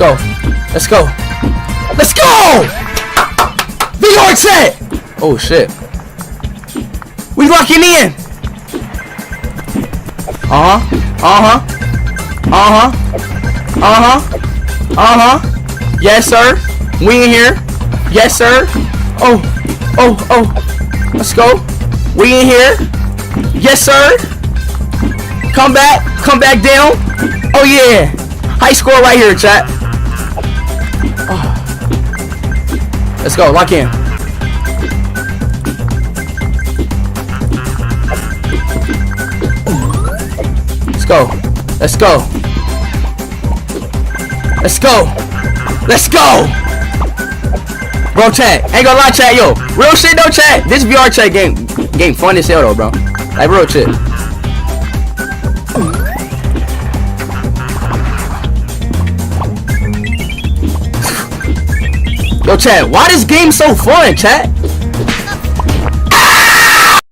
go. Let's go. Let's go! VR chat! Oh shit. We locking in! Yes, sir. We in here. Yes, sir. Oh. Let's go. We in here. Yes, sir. Come back down. Oh yeah. High score right here, chat. Oh. Let's go. Lock in. Let's go. Let's go. Let's go. Let's go. Bro, chat. Ain't gonna lie, chat, yo. Real shit though, chat. This VR chat game fun as hell though, bro. Like real shit. Yo, chat, why this game so fun, chat?